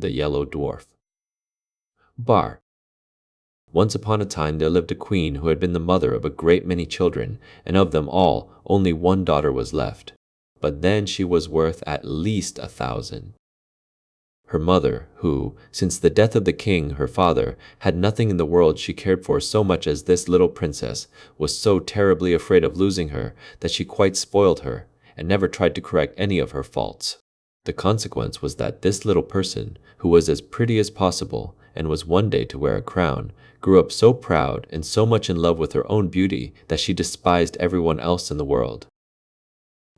the Yellow Dwarf. Bar. Once upon a time there lived a queen who had been the mother of a great many children, and of them all only one daughter was left. But then she was worth at least 1,000. Her mother, who, since the death of the king, her father, had nothing in the world she cared for so much as this little princess, was so terribly afraid of losing her that she quite spoiled her, and never tried to correct any of her faults. The consequence was that this little person, who was as pretty as possible, and was one day to wear a crown, grew up so proud and so much in love with her own beauty that she despised everyone else in the world.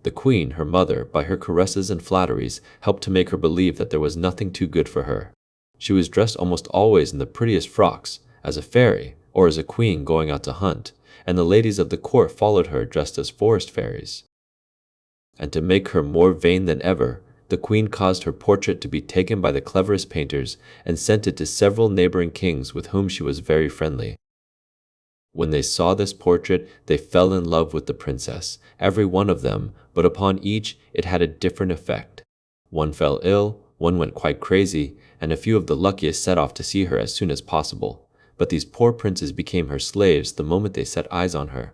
The queen, her mother, by her caresses and flatteries, helped to make her believe that there was nothing too good for her. She was dressed almost always in the prettiest frocks, as a fairy, or as a queen going out to hunt, and the ladies of the court followed her dressed as forest fairies. And to make her more vain than ever, the queen caused her portrait to be taken by the cleverest painters and sent it to several neighboring kings with whom she was very friendly. When they saw this portrait, they fell in love with the princess, every one of them, but upon each it had a different effect. One fell ill, one went quite crazy, and a few of the luckiest set off to see her as soon as possible. But these poor princes became her slaves the moment they set eyes on her.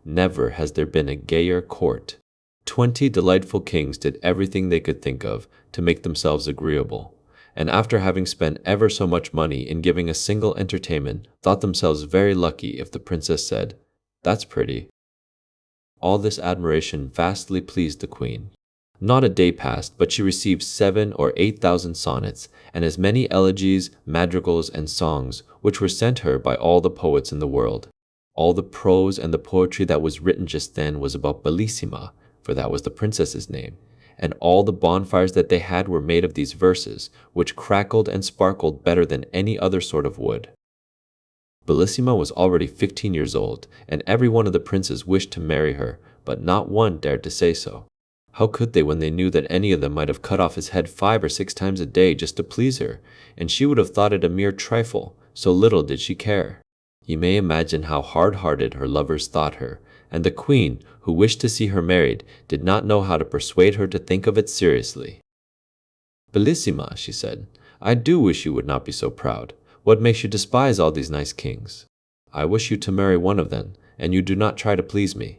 Never has there been a gayer court. 20 delightful kings did everything they could think of to make themselves agreeable, and after having spent ever so much money in giving a single entertainment, thought themselves very lucky if the princess said, "That's pretty." All this admiration vastly pleased the queen. Not a day passed but she received 7,000 or 8,000 sonnets, and as many elegies, madrigals, and songs, which were sent her by all the poets in the world. All the prose and the poetry that was written just then was about Bellissima, for that was the princess's name, and all the bonfires that they had were made of these verses, which crackled and sparkled better than any other sort of wood. Bellissima was already 15 years old, and every one of the princes wished to marry her, but not one dared to say so. How could they when they knew that any of them might have cut off his head 5 or 6 times a day just to please her, and she would have thought it a mere trifle, so little did she care. You may imagine how hard-hearted her lovers thought her, and the queen, who wished to see her married, did not know how to persuade her to think of it seriously. "Bellissima," she said, "I do wish you would not be so proud. What makes you despise all these nice kings? I wish you to marry one of them, and you do not try to please me."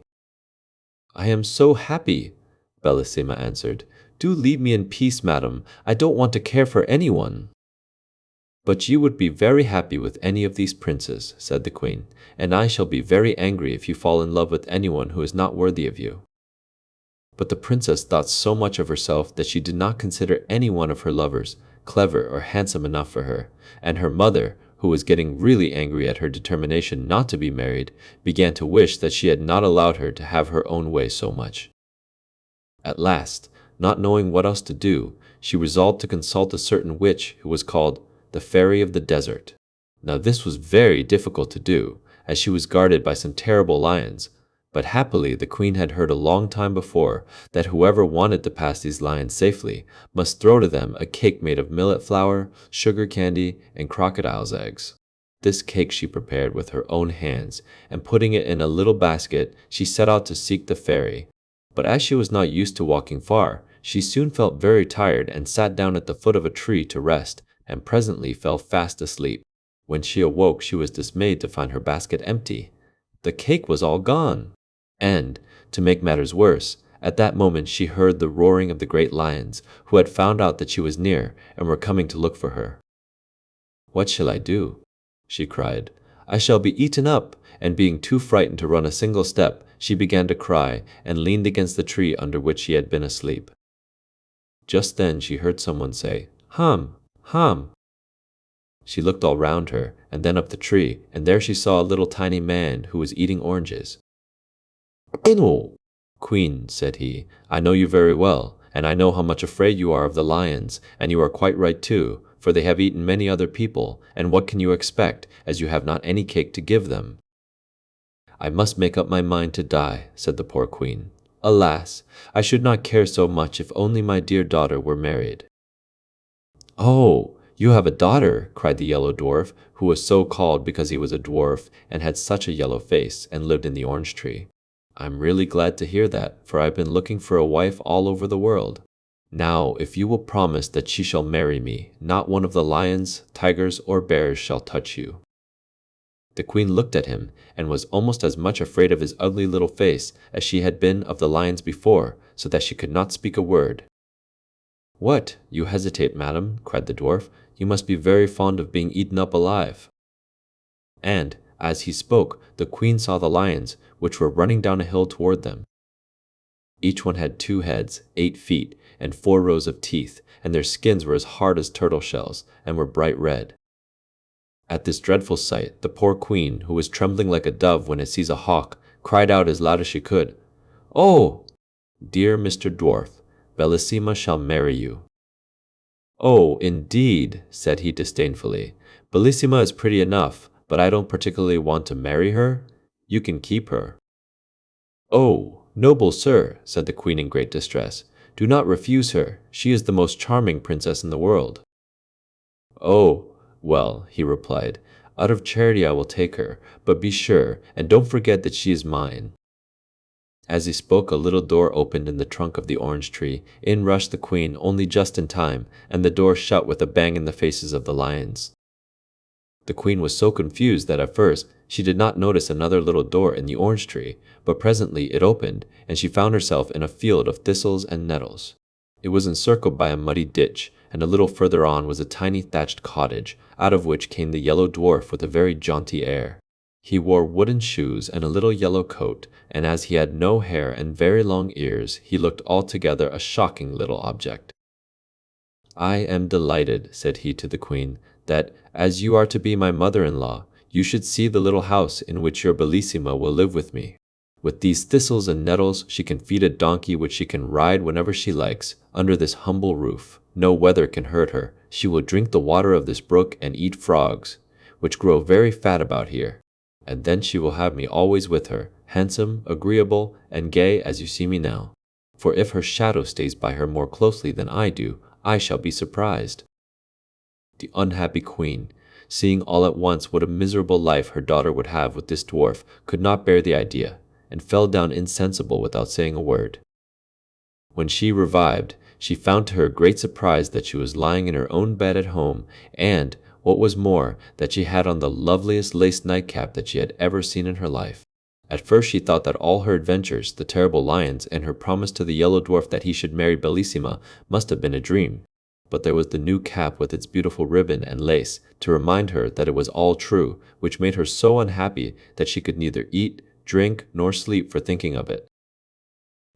"I am so happy," Bellissima answered. "Do leave me in peace, madam. I don't want to care for anyone." "But you would be very happy with any of these princes," said the queen, "and I shall be very angry if you fall in love with anyone who is not worthy of you." But the princess thought so much of herself that she did not consider any one of her lovers clever or handsome enough for her, and her mother, who was getting really angry at her determination not to be married, began to wish that she had not allowed her to have her own way so much. At last, not knowing what else to do, she resolved to consult a certain witch who was called the Fairy of the Desert. Now this was very difficult to do, as she was guarded by some terrible lions, but happily the queen had heard a long time before that whoever wanted to pass these lions safely must throw to them a cake made of millet flour, sugar candy, and crocodile's eggs. This cake she prepared with her own hands, and putting it in a little basket, she set out to seek the fairy. But as she was not used to walking far, she soon felt very tired and sat down at the foot of a tree to rest, and presently fell fast asleep. When she awoke, she was dismayed to find her basket empty. The cake was all gone. And, to make matters worse, at that moment she heard the roaring of the great lions, who had found out that she was near and were coming to look for her. "What shall I do?" she cried. "I shall be eaten up," and being too frightened to run a single step, she began to cry and leaned against the tree under which she had been asleep. Just then she heard someone say, "Hum, hum." She looked all round her, and then up the tree, and there she saw a little tiny man who was eating oranges. "Oh, Queen," said he, "I know you very well, and I know how much afraid you are of the lions, and you are quite right too, for they have eaten many other people, and what can you expect, as you have not any cake to give them?" "I must make up my mind to die," said the poor queen. "Alas, I should not care so much if only my dear daughter were married." "Oh, you have a daughter," cried the Yellow Dwarf, who was so called because he was a dwarf and had such a yellow face and lived in the orange tree. "I'm really glad to hear that, for I've been looking for a wife all over the world." Now, if you will promise that she shall marry me, not one of the lions, tigers, or bears shall touch you." The queen looked at him and was almost as much afraid of his ugly little face as she had been of the lions before, so that she could not speak a word. "What, you hesitate, madam?" cried the dwarf. "You must be very fond of being eaten up alive." And, as he spoke, the queen saw the lions, which were running down a hill toward them. Each one had 2 heads, 8 feet, and 4 rows of teeth, and their skins were as hard as turtle shells, and were bright red. At this dreadful sight, the poor queen, who was trembling like a dove when it sees a hawk, cried out as loud as she could, "Oh, dear Mr. Dwarf, Bellissima shall marry you." "Oh, indeed," said he disdainfully. "Bellissima is pretty enough, but I don't particularly want to marry her. You can keep her." "Oh, noble sir," said the queen in great distress, "do not refuse her. She is the most charming princess in the world." "Oh, well," he replied, "out of charity I will take her, but be sure and don't forget that she is mine." As he spoke, a little door opened in the trunk of the orange tree. In rushed the queen, only just in time, and the door shut with a bang in the faces of the lions. The queen was so confused that at first she did not notice another little door in the orange tree, but presently it opened, and she found herself in a field of thistles and nettles. It was encircled by a muddy ditch, and a little further on was a tiny thatched cottage, out of which came the yellow dwarf with a very jaunty air. He wore wooden shoes and a little yellow coat, and as he had no hair and very long ears, he looked altogether a shocking little object. "I am delighted," said he to the queen, "that, as you are to be my mother-in-law, you should see the little house in which your Bellissima will live with me. With these thistles and nettles, she can feed a donkey which she can ride whenever she likes, under this humble roof. No weather can hurt her. She will drink the water of this brook and eat frogs, which grow very fat about here. And then she will have me always with her, handsome, agreeable, and gay as you see me now. For if her shadow stays by her more closely than I do, I shall be surprised." The unhappy queen, seeing all at once what a miserable life her daughter would have with this dwarf, could not bear the idea, and fell down insensible without saying a word. When she revived, she found to her great surprise that she was lying in her own bed at home, and, what was more, that she had on the loveliest lace nightcap that she had ever seen in her life. At first she thought that all her adventures, the terrible lions, and her promise to the yellow dwarf that he should marry Bellissima must have been a dream. But there was the new cap with its beautiful ribbon and lace to remind her that it was all true, which made her so unhappy that she could neither eat, drink, nor sleep for thinking of it.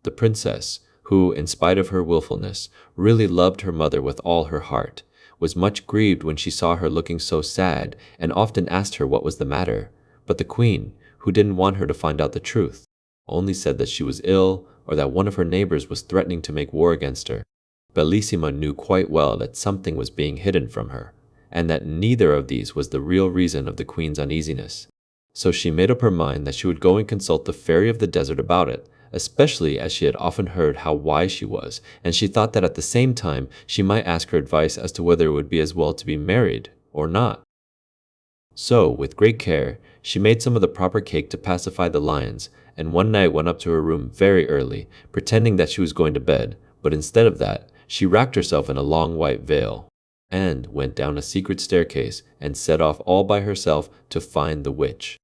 The princess, who, in spite of her wilfulness, really loved her mother with all her heart, was much grieved when she saw her looking so sad, and often asked her what was the matter. But the queen, who didn't want her to find out the truth, only said that she was ill, or that one of her neighbors was threatening to make war against her. Bellissima knew quite well that something was being hidden from her, and that neither of these was the real reason of the queen's uneasiness. So she made up her mind that she would go and consult the fairy of the desert about it, especially as she had often heard how wise she was, and she thought that at the same time she might ask her advice as to whether it would be as well to be married or not. So, with great care, she made some of the proper cake to pacify the lions, and one night went up to her room very early, pretending that she was going to bed, but instead of that, she wrapped herself in a long white veil, and went down a secret staircase and set off all by herself to find the witch.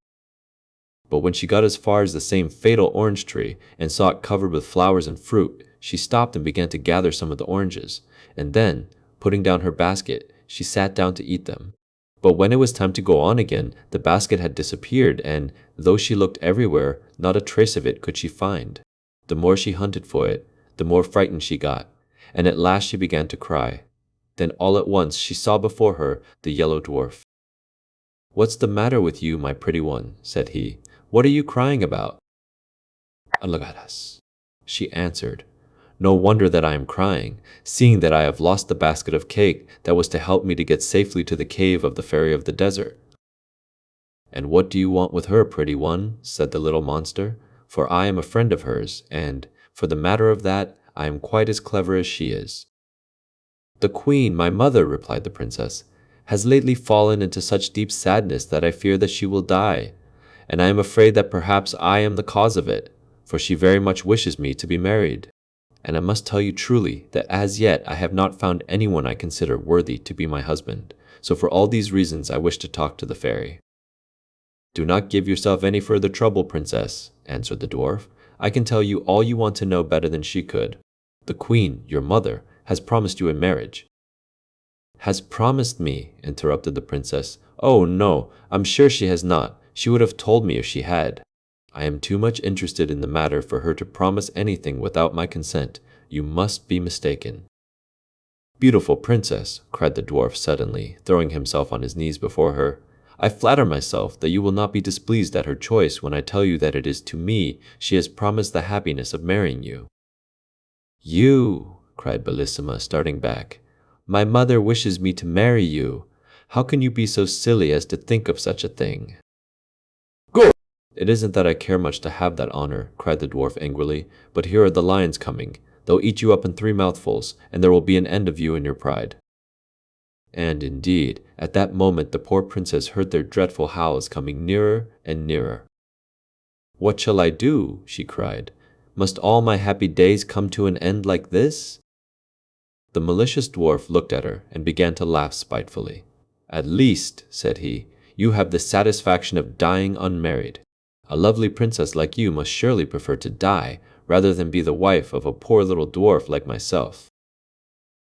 But when she got as far as the same fatal orange tree and saw it covered with flowers and fruit, she stopped and began to gather some of the oranges, and then, putting down her basket, she sat down to eat them. But when it was time to go on again, the basket had disappeared, and, though she looked everywhere, not a trace of it could she find. The more she hunted for it, the more frightened she got, and at last she began to cry. Then all at once she saw before her the yellow dwarf. "What's the matter with you, my pretty one?" said he. "What are you crying about?" "Alagadas," she answered. "No wonder that I am crying, seeing that I have lost the basket of cake that was to help me to get safely to the cave of the fairy of the desert." "And what do you want with her, pretty one?" said the little monster. "For I am a friend of hers, and, for the matter of that, I am quite as clever as she is." "The queen, my mother," replied the princess, "has lately fallen into such deep sadness that I fear that she will die, and I am afraid that perhaps I am the cause of it, for she very much wishes me to be married." And I must tell you truly that as yet I have not found anyone I consider worthy to be my husband. So for all these reasons I wish to talk to the fairy." "Do not give yourself any further trouble, princess," answered the dwarf. "I can tell you all you want to know better than she could. The queen, your mother, has promised you in marriage." "Has promised me," interrupted the princess. "Oh, no, I'm sure she has not. She would have told me if she had. I am too much interested in the matter for her to promise anything without my consent. You must be mistaken." "Beautiful princess," cried the dwarf suddenly, throwing himself on his knees before her, "I flatter myself that you will not be displeased at her choice when I tell you that it is to me she has promised the happiness of marrying you." "You!" cried Bellissima, starting back. "My mother wishes me to marry you. How can you be so silly as to think of such a thing?" "Go!" "It isn't that I care much to have that honor," cried the dwarf angrily, "but here are the lions coming. They'll eat you up in 3 mouthfuls, and there will be an end of you and your pride." And indeed, at that moment the poor princess heard their dreadful howls coming nearer and nearer. "What shall I do?" she cried. "Must all my happy days come to an end like this?" The malicious dwarf looked at her and began to laugh spitefully. "At least," said he, "you have the satisfaction of dying unmarried. A lovely princess like you must surely prefer to die rather than be the wife of a poor little dwarf like myself."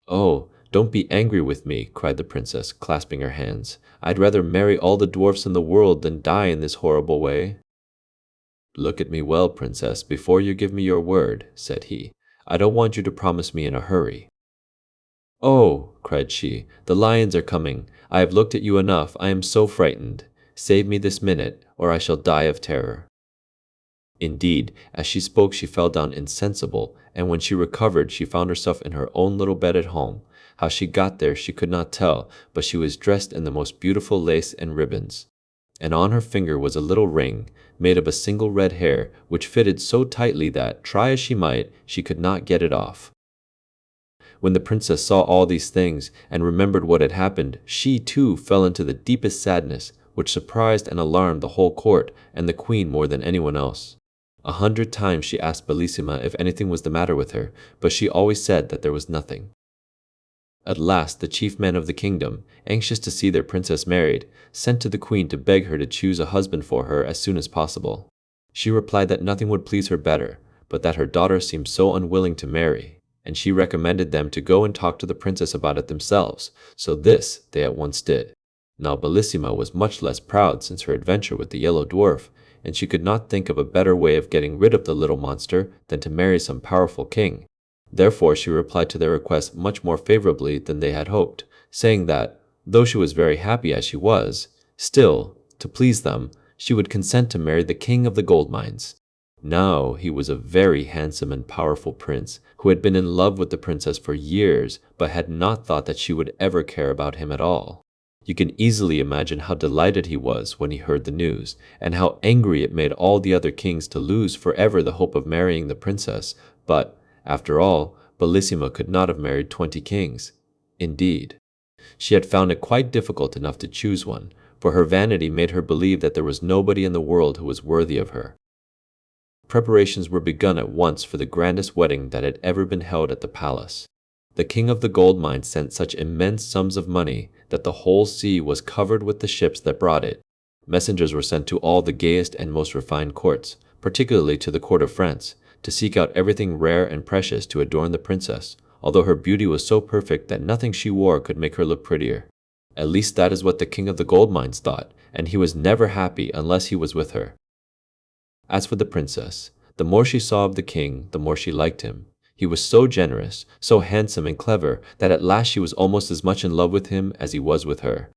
"Oh, don't be angry with me," cried the princess, clasping her hands. "I'd rather marry all the dwarfs in the world than die in this horrible way." "Look at me well, princess, before you give me your word," said he. "I don't want you to promise me in a hurry." "Oh," cried she, "the lions are coming. I have looked at you enough. I am so frightened. Save me this minute, or I shall die of terror." Indeed, as she spoke she fell down insensible, and when she recovered she found herself in her own little bed at home. How she got there she could not tell, but she was dressed in the most beautiful lace and ribbons. And on her finger was a little ring, made of a single red hair, which fitted so tightly that, try as she might, she could not get it off. When the princess saw all these things, and remembered what had happened, she too fell into the deepest sadness, which surprised and alarmed the whole court, and the queen more than anyone else. 100 times she asked Bellissima if anything was the matter with her, but she always said that there was nothing. At last the chief men of the kingdom, anxious to see their princess married, sent to the queen to beg her to choose a husband for her as soon as possible. She replied that nothing would please her better, but that her daughter seemed so unwilling to marry, and she recommended them to go and talk to the princess about it themselves, so this they at once did. Now Bellissima was much less proud since her adventure with the Yellow Dwarf, and she could not think of a better way of getting rid of the little monster than to marry some powerful king. Therefore she replied to their request much more favorably than they had hoped, saying that, though she was very happy as she was, still, to please them, she would consent to marry the king of the gold mines. Now he was a very handsome and powerful prince, who had been in love with the princess for years, but had not thought that she would ever care about him at all. You can easily imagine how delighted he was when he heard the news, and how angry it made all the other kings to lose forever the hope of marrying the princess. But, after all, Bellissima could not have married 20 kings. Indeed, she had found it quite difficult enough to choose one, for her vanity made her believe that there was nobody in the world who was worthy of her. Preparations were begun at once for the grandest wedding that had ever been held at the palace. The king of the gold mines sent such immense sums of money that the whole sea was covered with the ships that brought it. Messengers were sent to all the gayest and most refined courts, particularly to the court of France, to seek out everything rare and precious to adorn the princess, although her beauty was so perfect that nothing she wore could make her look prettier. At least that is what the king of the gold mines thought, and he was never happy unless he was with her. As for the princess, the more she saw of the king, the more she liked him. He was so generous, so handsome and clever, that at last she was almost as much in love with him as he was with her.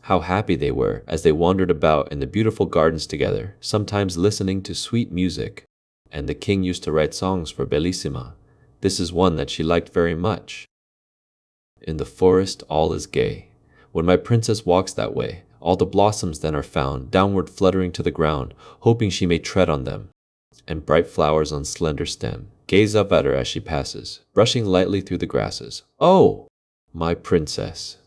How happy they were as they wandered about in the beautiful gardens together, sometimes listening to sweet music. And the king used to write songs for Bellissima. This is one that she liked very much. In the forest all is gay. When my princess walks that way, all the blossoms then are found, downward fluttering to the ground, hoping she may tread on them. And bright flowers on slender stem gaze up at her as she passes, brushing lightly through the grasses. Oh, my princess!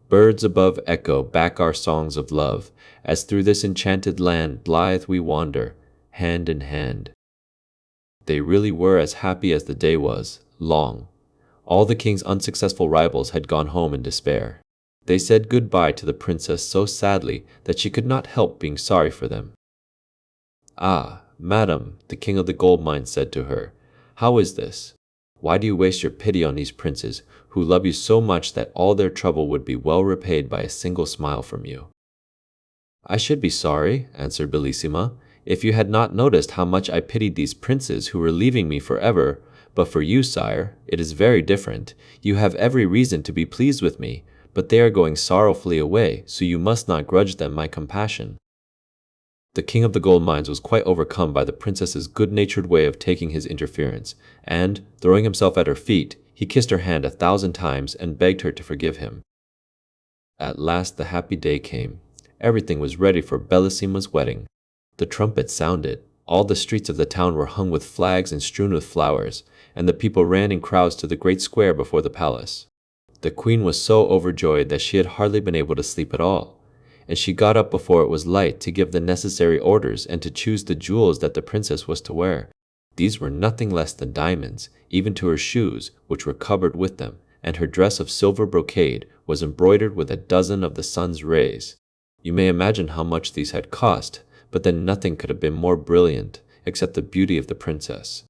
Birds above echo back our songs of love, as through this enchanted land blithe we wander, hand in hand. They really were as happy as the day was, long. All the king's unsuccessful rivals had gone home in despair. They said goodbye to the princess so sadly that she could not help being sorry for them. "Ah, madam," the king of the gold mines said to her, "how is this? Why do you waste your pity on these princes, who love you so much that all their trouble would be well repaid by a single smile from you?" "I should be sorry," answered Bellissima, "if you had not noticed how much I pitied these princes who were leaving me forever. But for you, sire, it is very different. You have every reason to be pleased with me, but they are going sorrowfully away, so you must not grudge them my compassion." The king of the gold mines was quite overcome by the princess's good-natured way of taking his interference, and, throwing himself at her feet, he kissed her hand 1,000 times and begged her to forgive him. At last the happy day came. Everything was ready for Bellissima's wedding. The trumpets sounded. All the streets of the town were hung with flags and strewn with flowers, and the people ran in crowds to the great square before the palace. The queen was so overjoyed that she had hardly been able to sleep at all, and she got up before it was light to give the necessary orders and to choose the jewels that the princess was to wear. These were nothing less than diamonds, even to her shoes, which were covered with them, and her dress of silver brocade was embroidered with a dozen of the sun's rays. You may imagine how much these had cost, but then nothing could have been more brilliant, except the beauty of the princess.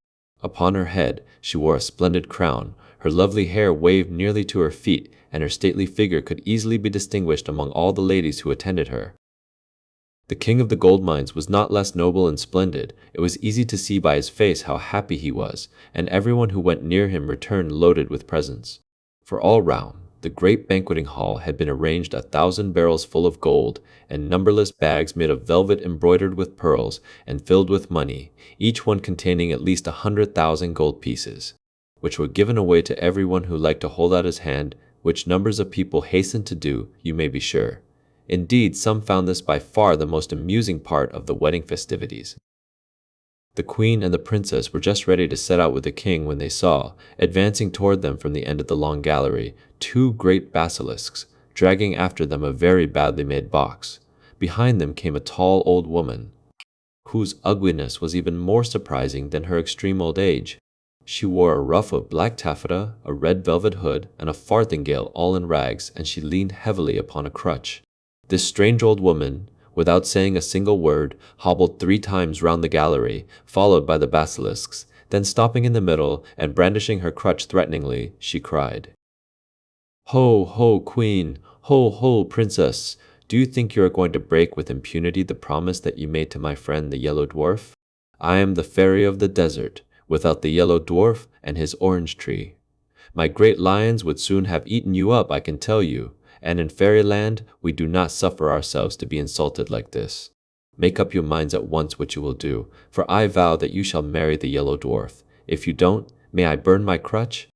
Upon her head she wore a splendid crown, her lovely hair waved nearly to her feet, and her stately figure could easily be distinguished among all the ladies who attended her. The king of the gold mines was not less noble and splendid. It was easy to see by his face how happy he was, and everyone who went near him returned loaded with presents. For all round, the great banqueting hall had been arranged 1,000 barrels full of gold, and numberless bags made of velvet embroidered with pearls and filled with money, each one containing at least 100,000 gold pieces, which were given away to everyone who liked to hold out his hand, which numbers of people hastened to do, you may be sure. Indeed, some found this by far the most amusing part of the wedding festivities. The queen and the princess were just ready to set out with the king when they saw, advancing toward them from the end of the long gallery, 2 great basilisks, dragging after them a very badly made box. Behind them came a tall old woman, whose ugliness was even more surprising than her extreme old age. She wore a ruff of black taffeta, a red velvet hood, and a farthingale all in rags, and she leaned heavily upon a crutch. This strange old woman, without saying a single word, hobbled 3 times round the gallery, followed by the basilisks. Then stopping in the middle, and brandishing her crutch threateningly, she cried, "Ho, ho, queen! Ho, ho, princess! Do you think you are going to break with impunity the promise that you made to my friend the Yellow Dwarf? I am the fairy of the desert, without the Yellow Dwarf and his orange tree. My great lions would soon have eaten you up, I can tell you, and in fairyland we do not suffer ourselves to be insulted like this. Make up your minds at once what you will do, for I vow that you shall marry the Yellow Dwarf. If you don't, may I burn my crutch?"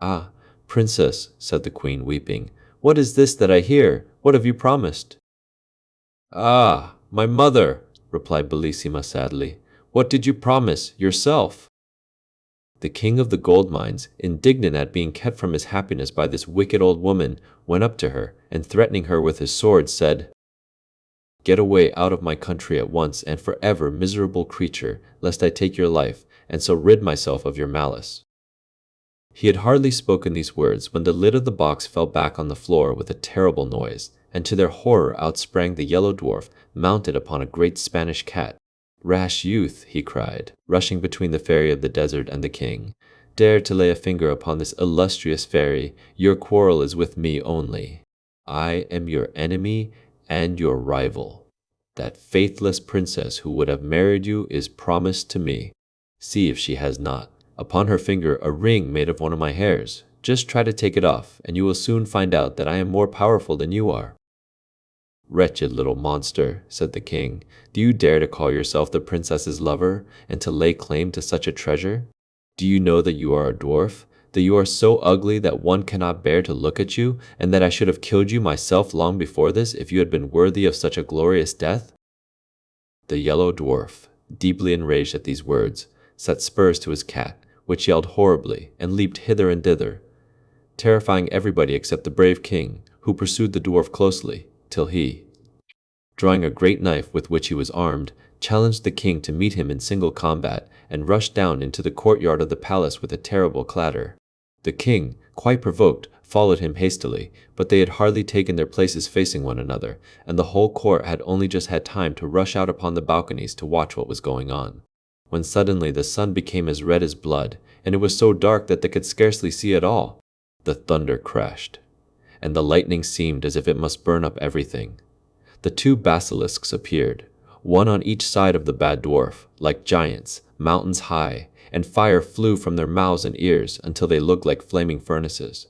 "Ah, princess," said the queen, weeping, "what is this that I hear? What have you promised?" "Ah, my mother," replied Bellissima sadly, "what did you promise yourself?" The king of the gold mines, indignant at being kept from his happiness by this wicked old woman, went up to her, and threatening her with his sword, said, "Get away out of my country at once and forever, miserable creature, lest I take your life, and so rid myself of your malice." He had hardly spoken these words when the lid of the box fell back on the floor with a terrible noise, and to their horror out sprang the Yellow Dwarf, mounted upon a great Spanish cat. "Rash youth," he cried, rushing between the fairy of the desert and the king, "dare to lay a finger upon this illustrious fairy, your quarrel is with me only. I am your enemy and your rival. That faithless princess who would have married you is promised to me. See if she has not. Upon her finger a ring made of one of my hairs. Just try to take it off, and you will soon find out that I am more powerful than you are." "Wretched little monster," said the king, "do you dare to call yourself the princess's lover, and to lay claim to such a treasure? Do you know that you are a dwarf, that you are so ugly that one cannot bear to look at you, and that I should have killed you myself long before this if you had been worthy of such a glorious death?" The Yellow Dwarf, deeply enraged at these words, set spurs to his cat, which yelled horribly and leaped hither and thither, terrifying everybody except the brave king, who pursued the dwarf closely, till he, drawing a great knife with which he was armed, challenged the king to meet him in single combat, and rushed down into the courtyard of the palace with a terrible clatter. The king, quite provoked, followed him hastily, but they had hardly taken their places facing one another, and the whole court had only just had time to rush out upon the balconies to watch what was going on, when suddenly the sun became as red as blood, and it was so dark that they could scarcely see at all. The thunder crashed, and the lightning seemed as if it must burn up everything. The two basilisks appeared, one on each side of the bad dwarf, like giants, mountains high, and fire flew from their mouths and ears until they looked like flaming furnaces.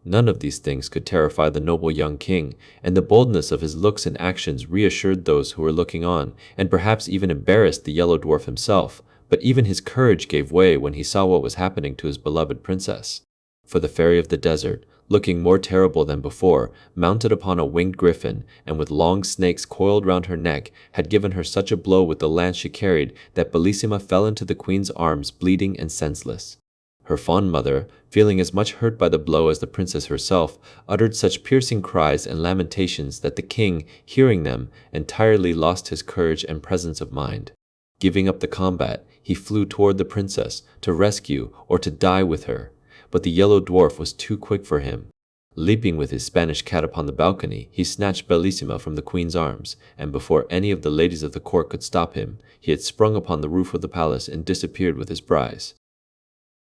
None of these things could terrify the noble young king, and the boldness of his looks and actions reassured those who were looking on, and perhaps even embarrassed the Yellow Dwarf himself, but even his courage gave way when he saw what was happening to his beloved princess. For the fairy of the desert, looking more terrible than before, mounted upon a winged griffin, and with long snakes coiled round her neck, had given her such a blow with the lance she carried that Bellissima fell into the queen's arms bleeding and senseless. Her fond mother, feeling as much hurt by the blow as the princess herself, uttered such piercing cries and lamentations that the king, hearing them, entirely lost his courage and presence of mind. Giving up the combat, he flew toward the princess, to rescue or to die with her. But the Yellow Dwarf was too quick for him. Leaping with his Spanish cat upon the balcony, he snatched Bellissima from the queen's arms, and before any of the ladies of the court could stop him, he had sprung upon the roof of the palace and disappeared with his prize.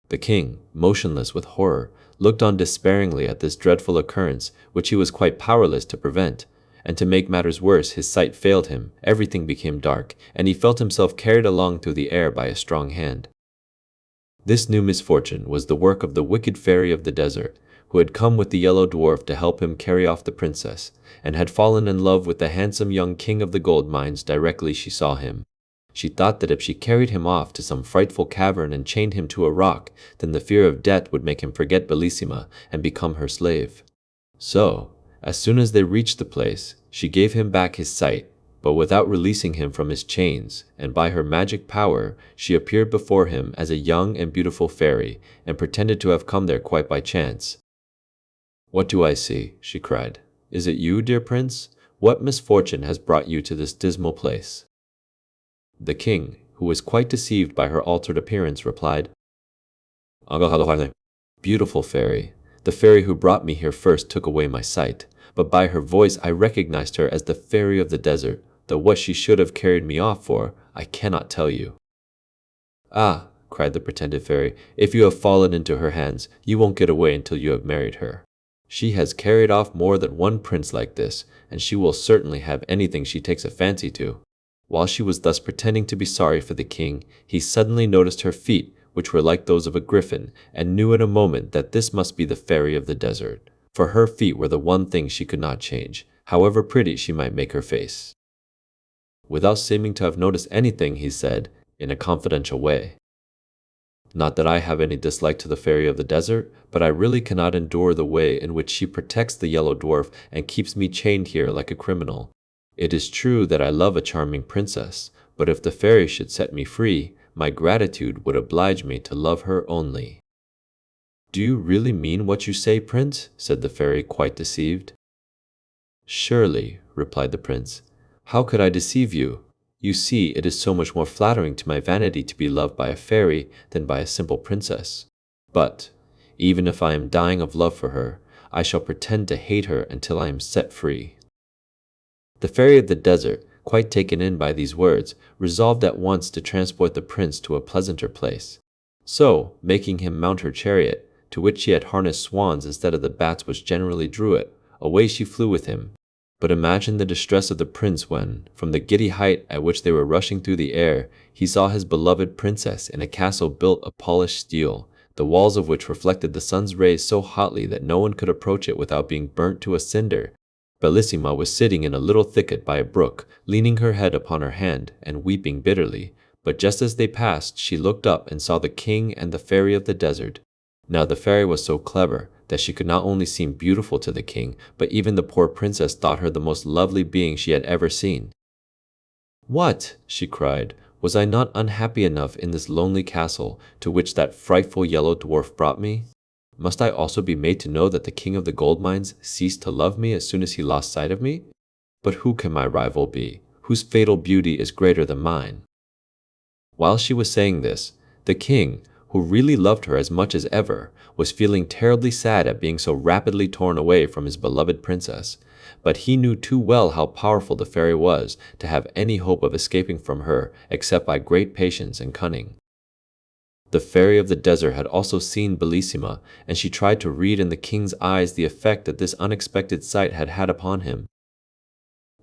The king, motionless with horror, looked on despairingly at this dreadful occurrence, which he was quite powerless to prevent, and to make matters worse, his sight failed him, everything became dark, and he felt himself carried along through the air by a strong hand. This new misfortune was the work of the wicked fairy of the desert, who had come with the Yellow Dwarf to help him carry off the princess, and had fallen in love with the handsome young king of the gold mines directly she saw him. She thought that if she carried him off to some frightful cavern and chained him to a rock, then the fear of death would make him forget Bellissima and become her slave. So, as soon as they reached the place, she gave him back his sight, but without releasing him from his chains, and by her magic power, she appeared before him as a young and beautiful fairy, and pretended to have come there quite by chance. "What do I see?" she cried. "Is it you, dear prince? What misfortune has brought you to this dismal place?" The king, who was quite deceived by her altered appearance, replied, "Beautiful fairy, the fairy who brought me here first took away my sight, but by her voice I recognized her as the fairy of the desert, though what she should have carried me off for, I cannot tell you." "Ah," cried the pretended fairy, "if you have fallen into her hands, you won't get away until you have married her. She has carried off more than one prince like this, and she will certainly have anything she takes a fancy to." While she was thus pretending to be sorry for the king, he suddenly noticed her feet, which were like those of a griffin, and knew in a moment that this must be the fairy of the desert, for her feet were the one thing she could not change, however pretty she might make her face. Without seeming to have noticed anything, he said, in a confidential way, "Not that I have any dislike to the fairy of the desert, but I really cannot endure the way in which she protects the Yellow Dwarf and keeps me chained here like a criminal. It is true that I love a charming princess, but if the fairy should set me free, my gratitude would oblige me to love her only." "Do you really mean what you say, prince?" said the fairy, quite deceived. "Surely," replied the prince. "How could I deceive you? You see, it is so much more flattering to my vanity to be loved by a fairy than by a simple princess. But, even if I am dying of love for her, I shall pretend to hate her until I am set free." The fairy of the desert, quite taken in by these words, resolved at once to transport the prince to a pleasanter place. So, making him mount her chariot, to which she had harnessed swans instead of the bats which generally drew it, away she flew with him. But imagine the distress of the prince when, from the giddy height at which they were rushing through the air, he saw his beloved princess in a castle built of polished steel, the walls of which reflected the sun's rays so hotly that no one could approach it without being burnt to a cinder. Bellissima was sitting in a little thicket by a brook, leaning her head upon her hand and weeping bitterly, but just as they passed, she looked up and saw the king and the fairy of the desert. Now the fairy was so clever that she could not only seem beautiful to the king, but even the poor princess thought her the most lovely being she had ever seen. "What?" she cried. "Was I not unhappy enough in this lonely castle to which that frightful Yellow Dwarf brought me? Must I also be made to know that the king of the gold mines ceased to love me as soon as he lost sight of me? But who can my rival be, whose fatal beauty is greater than mine?" While she was saying this, the king, who really loved her as much as ever, was feeling terribly sad at being so rapidly torn away from his beloved princess, but he knew too well how powerful the fairy was to have any hope of escaping from her except by great patience and cunning. The fairy of the desert had also seen Bellissima, and she tried to read in the king's eyes the effect that this unexpected sight had had upon him.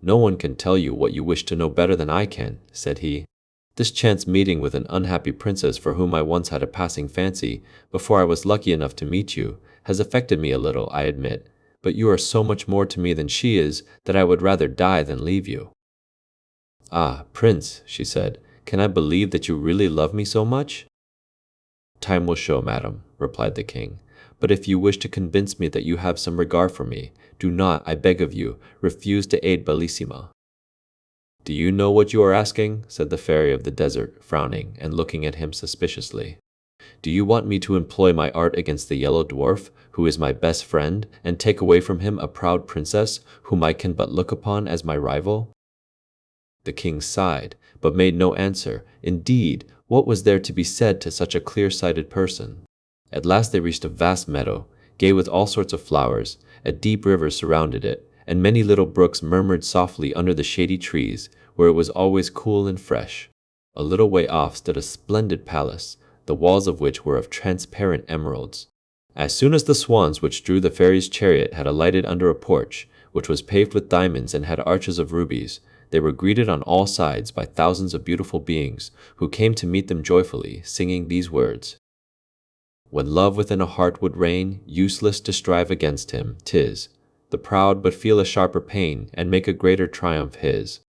"No one can tell you what you wish to know better than I can," said he. "This chance meeting with an unhappy princess for whom I once had a passing fancy, before I was lucky enough to meet you, has affected me a little, I admit, but you are so much more to me than she is that I would rather die than leave you." "Ah, Prince," she said, "can I believe that you really love me so much?" "Time will show, madam," replied the king. "But if you wish to convince me that you have some regard for me, do not, I beg of you, refuse to aid Bellissima." "Do you know what you are asking?" said the fairy of the desert, frowning and looking at him suspiciously. "Do you want me to employ my art against the Yellow Dwarf, who is my best friend, and take away from him a proud princess, whom I can but look upon as my rival?" The king sighed, but made no answer. Indeed, what was there to be said to such a clear-sighted person? At last they reached a vast meadow, gay with all sorts of flowers. A deep river surrounded it, and many little brooks murmured softly under the shady trees, where it was always cool and fresh. A little way off stood a splendid palace, the walls of which were of transparent emeralds. As soon as the swans which drew the fairy's chariot had alighted under a porch, which was paved with diamonds and had arches of rubies, they were greeted on all sides by thousands of beautiful beings, who came to meet them joyfully, singing these words: "When love within a heart would reign, useless to strive against him, 'tis. The proud but feel a sharper pain, and make a greater triumph his."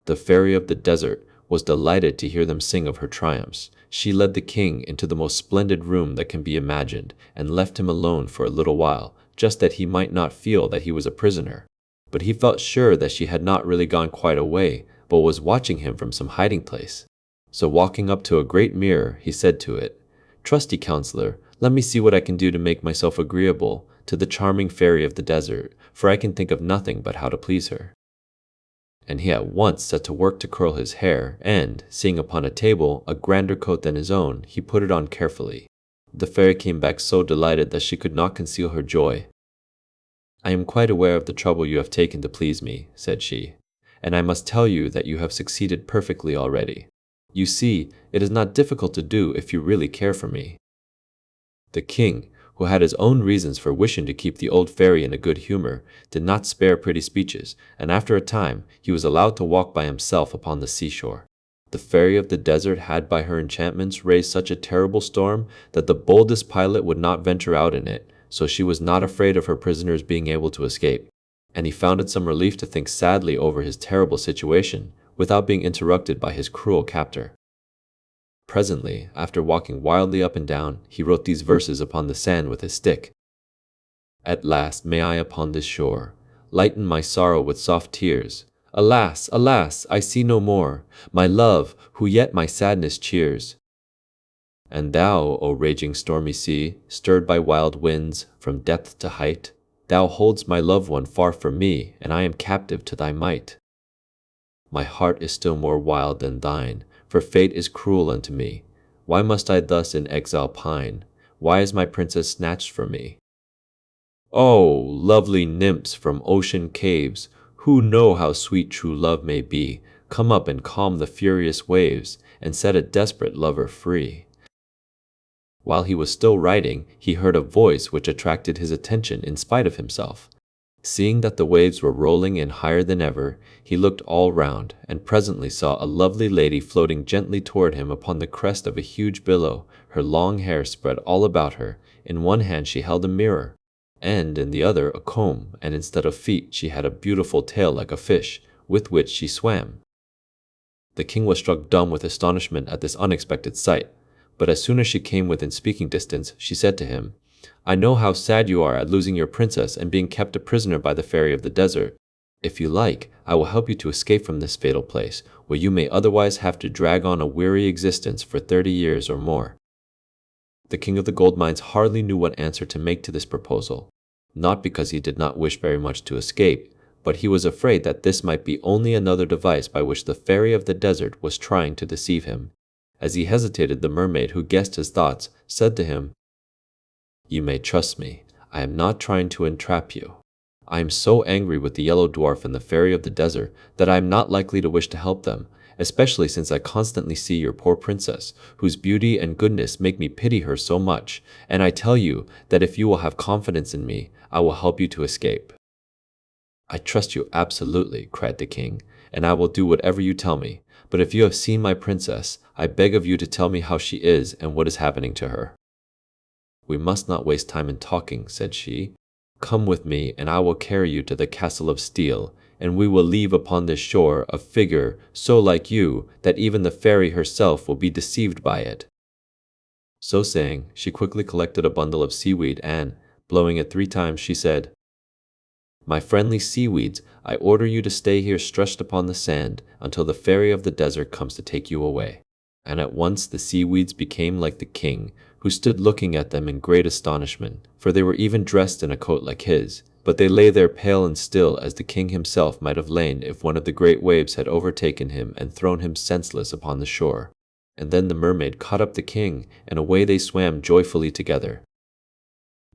The fairy of the desert was delighted to hear them sing of her triumphs. She led the king into the most splendid room that can be imagined, and left him alone for a little while, just that he might not feel that he was a prisoner. But he felt sure that she had not really gone quite away, but was watching him from some hiding place. So walking up to a great mirror, he said to it, "Trusty counselor, let me see what I can do to make myself agreeable to the charming fairy of the desert, for I can think of nothing but how to please her." And he at once set to work to curl his hair, and, seeing upon a table a grander coat than his own, he put it on carefully. The fairy came back so delighted that she could not conceal her joy. "I am quite aware of the trouble you have taken to please me," said she, "and I must tell you that you have succeeded perfectly already. You see, it is not difficult to do if you really care for me." The king, who had his own reasons for wishing to keep the old fairy in a good humor, did not spare pretty speeches, and after a time he was allowed to walk by himself upon the seashore. The fairy of the desert had by her enchantments raised such a terrible storm that the boldest pilot would not venture out in it, so she was not afraid of her prisoners being able to escape, and he found it some relief to think sadly over his terrible situation, without being interrupted by his cruel captor. Presently, after walking wildly up and down, he wrote these verses upon the sand with his stick. "At last may I upon this shore lighten my sorrow with soft tears. Alas, alas, I see no more my love, who yet my sadness cheers. And thou, O raging stormy sea, stirred by wild winds, from depth to height, thou hold'st my loved one far from me, and I am captive to thy might. My heart is still more wild than thine, for fate is cruel unto me. Why must I thus in exile pine? Why is my princess snatched from me? Oh, lovely nymphs from ocean caves, who know how sweet true love may be, come up and calm the furious waves, and set a desperate lover free." While he was still writing, he heard a voice which attracted his attention in spite of himself. Seeing that the waves were rolling in higher than ever, he looked all round, and presently saw a lovely lady floating gently toward him upon the crest of a huge billow, her long hair spread all about her. In one hand she held a mirror, and in the other a comb, and instead of feet she had a beautiful tail like a fish, with which she swam. The king was struck dumb with astonishment at this unexpected sight, but as soon as she came within speaking distance, she said to him, "I know how sad you are at losing your princess and being kept a prisoner by the fairy of the desert. If you like, I will help you to escape from this fatal place, where you may otherwise have to drag on a weary existence for 30 years or more." The king of the gold mines hardly knew what answer to make to this proposal, not because he did not wish very much to escape, but he was afraid that this might be only another device by which the fairy of the desert was trying to deceive him. As he hesitated, the mermaid, who guessed his thoughts, said to him, "You may trust me. I am not trying to entrap you. I am so angry with the Yellow Dwarf and the fairy of the desert that I am not likely to wish to help them, especially since I constantly see your poor princess, whose beauty and goodness make me pity her so much, and I tell you that if you will have confidence in me, I will help you to escape." "I trust you absolutely," cried the king, "and I will do whatever you tell me. But if you have seen my princess, I beg of you to tell me how she is and what is happening to her." "We must not waste time in talking," said she. "Come with me, and I will carry you to the castle of steel, and we will leave upon this shore a figure so like you that even the fairy herself will be deceived by it." So saying, she quickly collected a bundle of seaweed and, blowing it 3 times, she said, "My friendly seaweeds, I order you to stay here stretched upon the sand until the fairy of the desert comes to take you away." And at once the seaweeds became like the king, who stood looking at them in great astonishment, for they were even dressed in a coat like his, but they lay there pale and still as the king himself might have lain if one of the great waves had overtaken him and thrown him senseless upon the shore. And then the mermaid caught up the king, and away they swam joyfully together.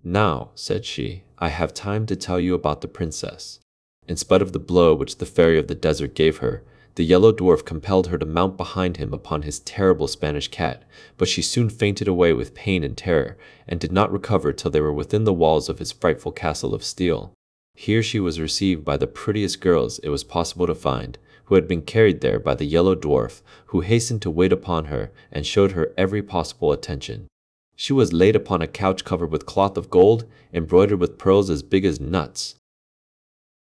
"Now," said she, "I have time to tell you about the princess." In spite of the blow which the fairy of the desert gave her, the Yellow Dwarf compelled her to mount behind him upon his terrible Spanish cat, but she soon fainted away with pain and terror, and did not recover till they were within the walls of his frightful castle of steel. Here she was received by the prettiest girls it was possible to find, who had been carried there by the Yellow Dwarf, who hastened to wait upon her and showed her every possible attention. She was laid upon a couch covered with cloth of gold, embroidered with pearls as big as nuts.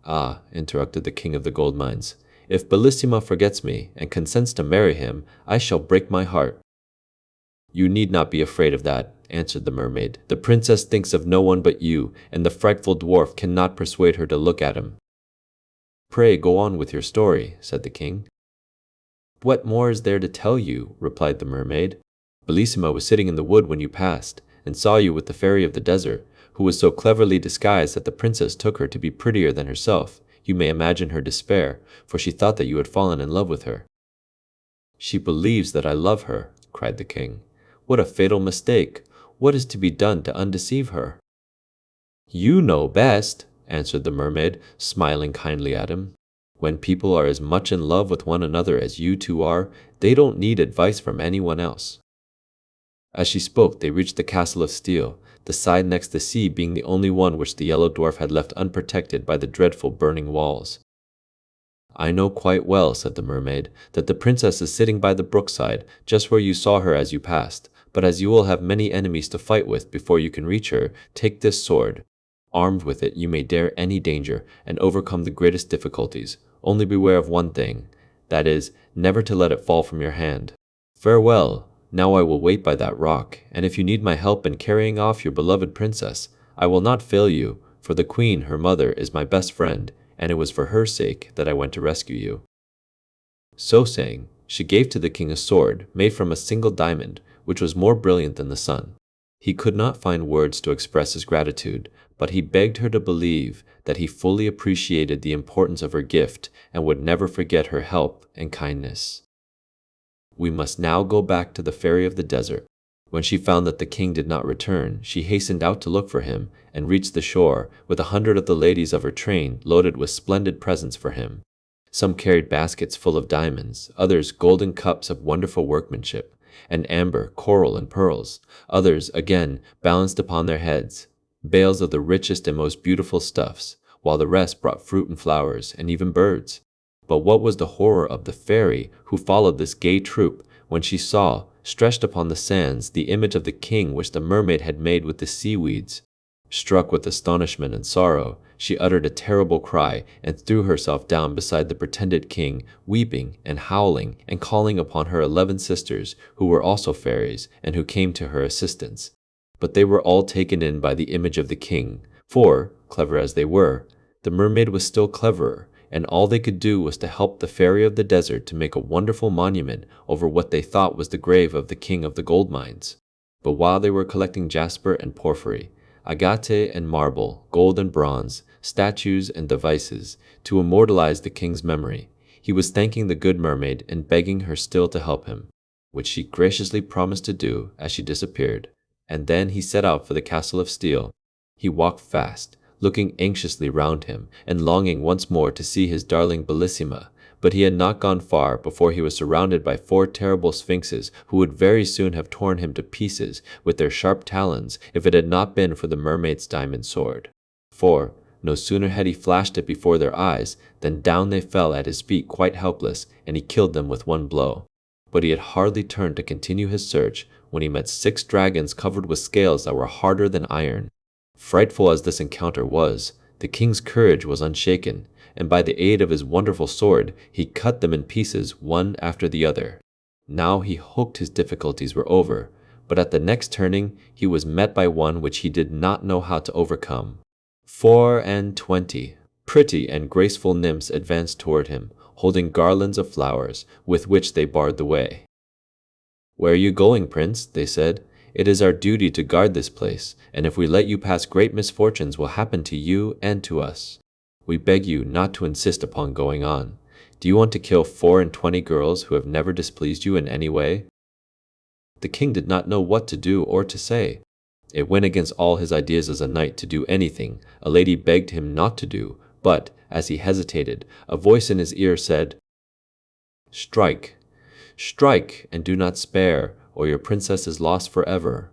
"Ah," interrupted the king of the gold mines, "if Bellissima forgets me and consents to marry him, I shall break my heart." "You need not be afraid of that," answered the mermaid. "The princess thinks of no one but you, and the frightful dwarf cannot persuade her to look at him." "Pray go on with your story," said the king. "What more is there to tell you?" replied the mermaid. "Bellissima was sitting in the wood when you passed, and saw you with the fairy of the desert, who was so cleverly disguised that the princess took her to be prettier than herself. You may imagine her despair, for she thought that you had fallen in love with her." "She believes that I love her," cried the king. "What a fatal mistake! What is to be done to undeceive her?" "You know best," answered the mermaid, smiling kindly at him. "When people are as much in love with one another as you two are, they don't need advice from anyone else." As she spoke, they reached the castle of steel, the side next the sea being the only one which the Yellow Dwarf had left unprotected by the dreadful burning walls. "I know quite well," said the mermaid, "that the princess is sitting by the brookside, just where you saw her as you passed. But as you will have many enemies to fight with before you can reach her, take this sword. Armed with it, you may dare any danger and overcome the greatest difficulties. Only beware of one thing, that is, never to let it fall from your hand. Farewell. Now I will wait by that rock, and if you need my help in carrying off your beloved princess, I will not fail you, for the queen, her mother, is my best friend, and it was for her sake that I went to rescue you." So saying, she gave to the king a sword made from a single diamond, which was more brilliant than the sun. He could not find words to express his gratitude, but he begged her to believe that he fully appreciated the importance of her gift and would never forget her help and kindness. We must now go back to the fairy of the desert. When she found that the king did not return, she hastened out to look for him, and reached the shore, with 100 of the ladies of her train loaded with splendid presents for him. Some carried baskets full of diamonds, others golden cups of wonderful workmanship, and amber, coral, and pearls. Others, again, balanced upon their heads bales of the richest and most beautiful stuffs, while the rest brought fruit and flowers, and even birds. But what was the horror of the fairy who followed this gay troop, when she saw, stretched upon the sands, the image of the king which the mermaid had made with the seaweeds. Struck with astonishment and sorrow, she uttered a terrible cry and threw herself down beside the pretended king, weeping and howling and calling upon her 11 sisters, who were also fairies and who came to her assistance. But they were all taken in by the image of the king, for, clever as they were, the mermaid was still cleverer, and all they could do was to help the fairy of the desert to make a wonderful monument over what they thought was the grave of the king of the gold mines. But while they were collecting jasper and porphyry, agate and marble, gold and bronze, statues, and devices to immortalize the king's memory. He was thanking the good mermaid and begging her still to help him, which she graciously promised to do as she disappeared. And then he set out for the castle of steel. He walked fast, looking anxiously round him and longing once more to see his darling Bellissima. But he had not gone far before he was surrounded by 4 terrible sphinxes who would very soon have torn him to pieces with their sharp talons if it had not been for the mermaid's diamond sword. For no sooner had he flashed it before their eyes than down they fell at his feet quite helpless, and he killed them with one blow. But he had hardly turned to continue his search when he met 6 dragons covered with scales that were harder than iron. Frightful as this encounter was, the king's courage was unshaken, and by the aid of his wonderful sword, he cut them in pieces one after the other. Now he hoped his difficulties were over, but at the next turning he was met by one which he did not know how to overcome. 24 pretty and graceful nymphs advanced toward him, holding garlands of flowers, with which they barred the way. "Where are you going, Prince?" they said. "It is our duty to guard this place, and if we let you pass, great misfortunes will happen to you and to us. We beg you not to insist upon going on. Do you want to kill 24 girls who have never displeased you in any way?" The king did not know what to do or to say. It went against all his ideas as a knight to do anything a lady begged him not to do, but, as he hesitated, a voice in his ear said, "Strike, strike, and do not spare, or your princess is lost forever."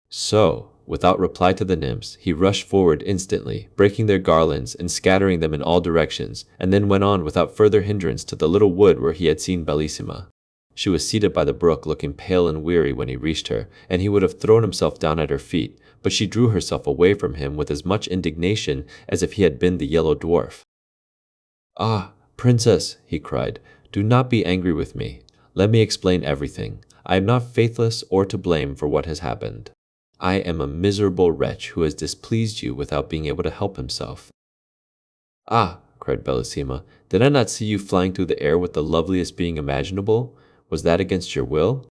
So, without reply to the nymphs, he rushed forward instantly, breaking their garlands and scattering them in all directions, and then went on without further hindrance to the little wood where he had seen Bellissima. She was seated by the brook, looking pale and weary when he reached her, and he would have thrown himself down at her feet, but she drew herself away from him with as much indignation as if he had been the Yellow Dwarf. "Ah, princess," he cried, "do not be angry with me. Let me explain everything. I am not faithless or to blame for what has happened. I am a miserable wretch who has displeased you without being able to help himself." "Ah," cried Bellissima, "did I not see you flying through the air with the loveliest being imaginable? Was that against your will?"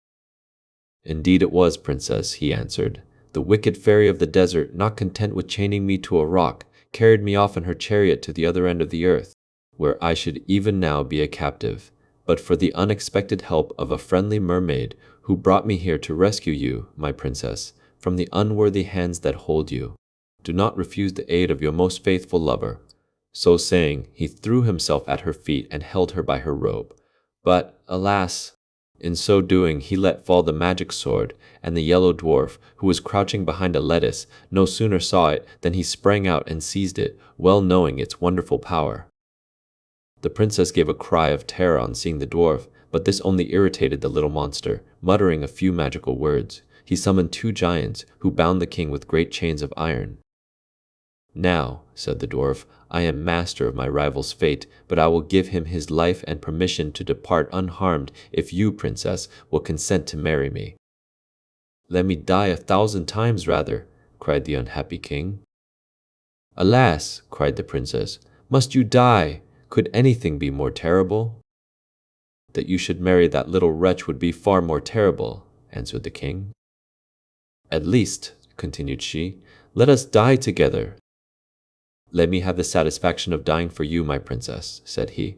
"Indeed it was, princess," he answered. "The wicked fairy of the desert, not content with chaining me to a rock, carried me off in her chariot to the other end of the earth, where I should even now be a captive, but for the unexpected help of a friendly mermaid who brought me here to rescue you, my princess, from the unworthy hands that hold you. Do not refuse the aid of your most faithful lover." So saying, he threw himself at her feet and held her by her robe. But, alas! In so doing, he let fall the magic sword, and the Yellow Dwarf, who was crouching behind a lettuce, no sooner saw it than he sprang out and seized it, well knowing its wonderful power. The princess gave a cry of terror on seeing the dwarf, but this only irritated the little monster. Muttering a few magical words, he summoned 2 giants, who bound the king with great chains of iron. "Now," said the dwarf, "I am master of my rival's fate, but I will give him his life and permission to depart unharmed if you, princess, will consent to marry me." "Let me die 1,000 times rather," cried the unhappy king. "Alas," cried the princess, "must you die? Could anything be more terrible?" "That you should marry that little wretch would be far more terrible," answered the king. "At least," continued she, "let us die together." "Let me have the satisfaction of dying for you, my princess," said he.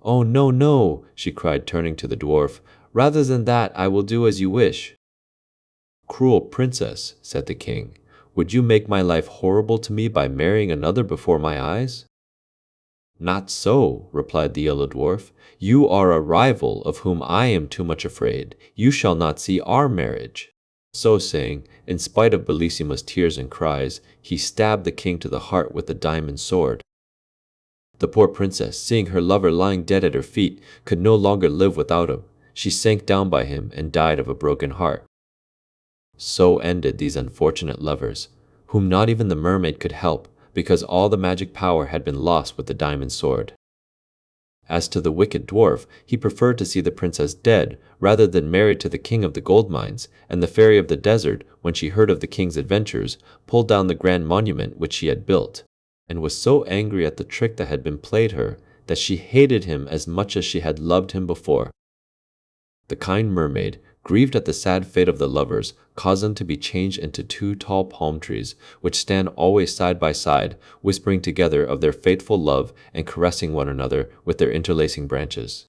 "Oh, no, no," she cried, turning to the dwarf. "Rather than that, I will do as you wish." "Cruel princess," said the king, "would you make my life horrible to me by marrying another before my eyes?" "Not so," replied the Yellow Dwarf. "You are a rival of whom I am too much afraid. You shall not see our marriage." So saying, in spite of Bellissima's tears and cries, he stabbed the king to the heart with the diamond sword. The poor princess, seeing her lover lying dead at her feet, could no longer live without him. She sank down by him and died of a broken heart. So ended these unfortunate lovers, whom not even the mermaid could help, because all the magic power had been lost with the diamond sword. As to the wicked dwarf, he preferred to see the princess dead rather than married to the king of the gold mines, and the fairy of the desert, when she heard of the king's adventures, pulled down the grand monument which she had built, and was so angry at the trick that had been played her that she hated him as much as she had loved him before. The kind mermaid, grieved at the sad fate of the lovers, caused them to be changed into two tall palm trees, which stand always side by side, whispering together of their fateful love and caressing one another with their interlacing branches.